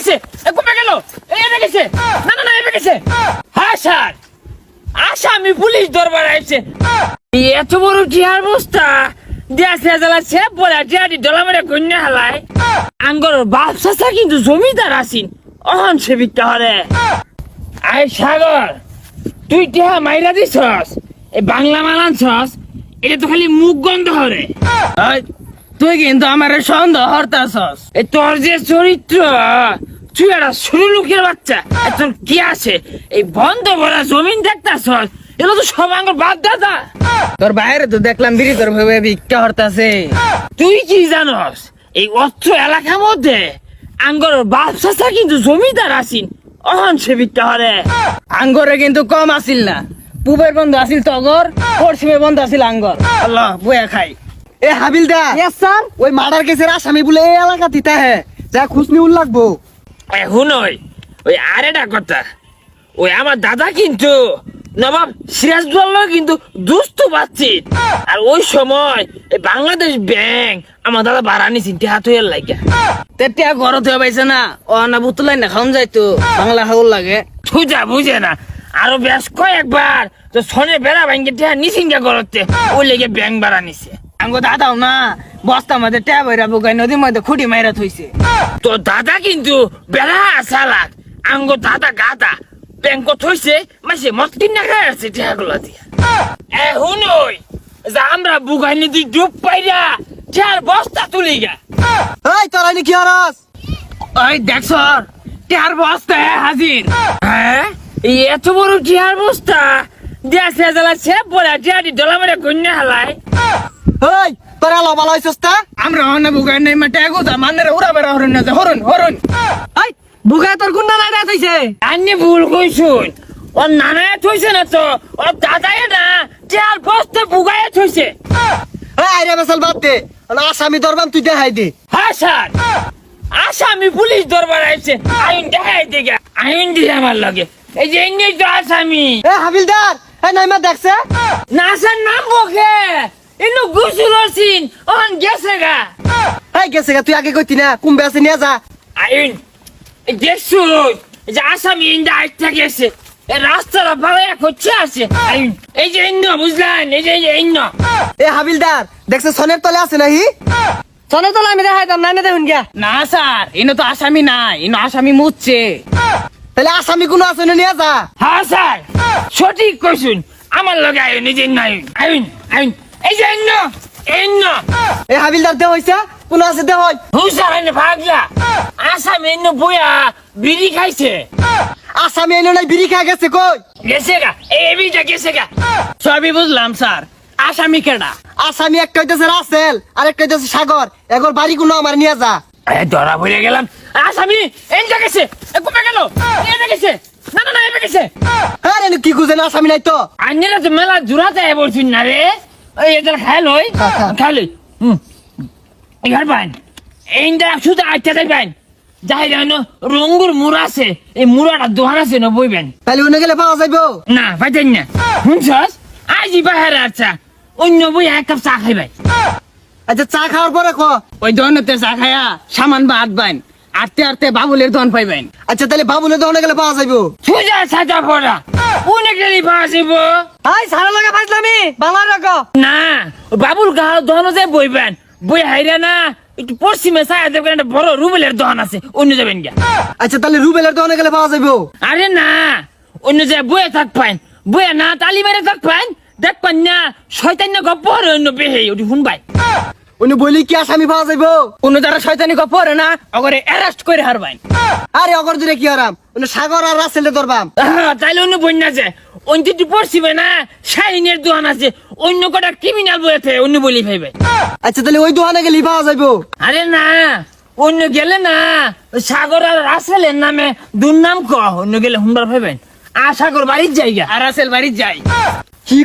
গেছে, কমে গেল, এনে গেছে, না না না এনে গেছে। হ্যাঁ স্যার, আসামি পুলিশ দরবার আইছে। এত বড় টিয়ার বস্তা দেশে জ্বালাচ্ছে পরে টিয়াটি ডলা মেরে কন্যা হালায়। আঙ্গর বাপ চাচা কিন্তু জমিদার আছিন, অহন সে বিকটা হরে। আই সাগর, তুই টিহা মাইরা দিছস, এই বাংলা মালানছস, এটা তো খালি মুখ গন্ধ হরে। তুই কিন্তু আমার সন্দেহ হরতাছস। এই তোর যে চরিত্র, তুই একটা সরু লোকের বাচ্চা, তোর কি আছে এই বন্ধ ভরা জমিন দেখতাছস, এগুলো তো সব আঙ্গর বাপ দাদা। তোর বাইরে তো দেখলাম বিড়ি তোর ভাবে ভিক্ষা হরতাছে। তুই কি জানস এই অত্র এলাকার মধ্যে আঙ্গর বাপ চাচা কিন্তু জমিদার আছিন, অহন সে বিকটা হরে। আঙ্গরে কিন্তু কম আসিল না, পূবের বন্ধ আসিল তগর, পশ্চিমের বন্ধ আসিল আঙ্গর। আল্লাহ বয়া খাই। এ হাবিলদার, ইয়েস স্যার। ওই মার্ডার কেসের আসামি বলে এই এলাকা দিতে হ্যাঁ, যা খুশনি উল লাগবো। হুনই ওই আরেটা কথা, ওই আমার দাদা কিন্তু নবাব সিরাজদৌল্লা কিন্তু দুস্থ পাচ্ছি। আর ওই সময় এই বাংলাদেশ ব্যাংক আমার দাদা ভাড়া নিয়েছেন টিহা তুই লাগিয়া। তেতিয়া ঘরত হয়ে পাইছে না, ও না বুতলাই না খাওন যাইতো, বাংলা খাওয়ার লাগে। সুজা বুঝে না, আরো বেশ কয়েকবার তো সনে বেড়া ভাঙ্গে টিহা নিছিঙ্গা করতে, ওই লেগে ব্যাংক ভাড়া নিছে। আঙ্গো দাদাও না বস্তা মধ্যে ট্যাব হইরা বুকাই নদীর মধ্যে খুঁটি মাইরা থইছে। তো দাদা কিন্তু বেড়া চালাক, আঙ্গ দাদা গাদা ব্যাংক থইছে মাসে মত কিনা খায় আছে টিহাগুলা দিয়া। হুনই যে আমরা বুগাই নদী ডুব পাইরা টিহার বস্তা তুলি গা। এই তোরা নি কি হরস? ওই দেখছ টিহার বস্তা হাজির। হ্যাঁ এই এত বড় টিহার বস্তা দেশে জ্বালাচ্ছে পরে টিহাটি ডলা মেরে কন্যা হালায়। এই তোরা লো ভালো হইছস তা? আমরা অন্য বুকাই নাই মা ট্যাগো দা মানের উড়া বেড়া হরন না হরন হরন। এই বুকাই তোর গুন্ডা নাইরা থইছে। আন্নি ভুল কইছুন, ওর নানায় থইছে না তো, ওর দাদায় না টিহার বস্তা বুগায় থইছে। এই আইরে বেসাল বাদ দে, আসামি দরবাম তুই দেখাই দে। হ্যাঁ স্যার, আসামি পুলিশ দরবার আইছে, আইন দেখাই দিকে, আইন দিয়ে আমার লাগে। এই যে ইংলিশ তো আসামি। এ হাবিলদার, এই নাইমা দেখছে? না স্যার নাম বকে, ইনু গুসুল হরছিন, ওখান গেছে গা। এই গেছে গা, তুই আগে কইতি না কুম্বে আছে নিয়ে যা। আইন দেখছুন যে আসামি ইন্দা আইটা গেছে, এই রাস্তাটা ভালো এক হচ্ছে আছে। আইন এই যে ইন্ন বুঝলেন, এই যে ইন্ন। এ হাবিলদার, দেখছে সনের তলে আছে নাহি? চলো তো আমি দেখাইতাম না দেখুন গিয়া। না স্যার ইনো তো আসামি নাই, ইনো আসামি মুচ্ছে। তাহলে আসামি কোনো আছে না নিয়ে যা। হ্যাঁ স্যার সঠিক কইছুন, আমার লগে আইন, এই যে আইন আইন আইন, এই যে ইন্ন ইন্ন। এ হাবিলদার দে হইছে, কোন আছে দে হই। হুসার এনে ভাগলা, আসামি ইন্ন বইয়া বিড়ি খাইছে। আসামি এনে নাই বিড়ি খা গেছে কই? গেছে গা, এই বিড়িটা গেছে গা। সবই বুঝলাম স্যার, আসামি কেডা? আসামি একটা হইতেছে রাসেল আর একটা হইতেছে সাগর, এগোর বাড়ি কোনো আমার নিয়ে যা। ধরা পড়ে গেলাম। আসামি এনটা গেছে, কমে গেল, এনে গেছে, না না না এনে গেছে। হ্যাঁ রে, কি খুঁজে না আসামি নাই তো? আন্যরা তো মেলা জোড়াতে বলছেন না রে, ওই এদের খাই লই খাই লই। এগার পাইন এইটা শুধু আটটা পাইন, যাই জানো রঙ্গুর মুড়া আছে, এই মুড়াটা দোহান আছে না বইবেন। তাহলে অন্য গেলে পাওয়া যাইবো? না পাইতেন না, শুনছস আজই বাহারে আচ্ছা অন্য বই এক কাপ চা খাইবাই। আচ্ছা চা খাওয়ার পরে ক। ওই দহনতে চা খায়া সামান বা আট বাইন, আটতে আটতে বাবুলের দহন পাইবেন। আচ্ছা তাহলে বাবুলে দহনে গেলে পাওয়া যাইবো? সুজা সাজা পড়া অনেক গেলি পাওয়া যাইব। আই সারা লাগা ফাইজলামি বাংলা রাখো না বাবুর গাও দহন যায় বইবেন, বই হাইরা না একটু পশ্চিমে ছায়া দেবেন, একটা বড় রুবেলের দহন আছে, অন্য যাবেন গিয়া। আচ্ছা তাহলে রুবেলের দহনে গেলে পাওয়া যাইবো? আরে না অন্য যায় বইয়ে থাক পাইন, বইয়ে না তালি মেরে থাক পাইন, দেখ পান না শয়তান না গপ্প হরে অন্য বেহে ওটি শুনবাই। অন্য বলি কি আসামি পাওয়া যাইবো? কোন যারা শয়তানি গপ পরে না অগরে অ্যারেস্ট করে হারবাইন। আরে অগর দূরে কি হারাম, অন্য সাগর আর রাসেলে ধরবাম। তাইলে অন্য বই না যে অন্য পশ্চিমে না শাহিনের দোকান আছে, অন্য কটা ক্রিমিনাল বইতে অন্য বলি ভাইবে। আচ্ছা তাহলে ওই দোকানে গেলে পাওয়া যাইবো? আরে না অন্য গেলে না সাগর আর রাসেলের নামে দুর্নাম ক, অন্য গেলে হুমবার ভাইবেন। আর সাগর বাড়ির জায়গা আর আসেল বাড়ির যাই। কি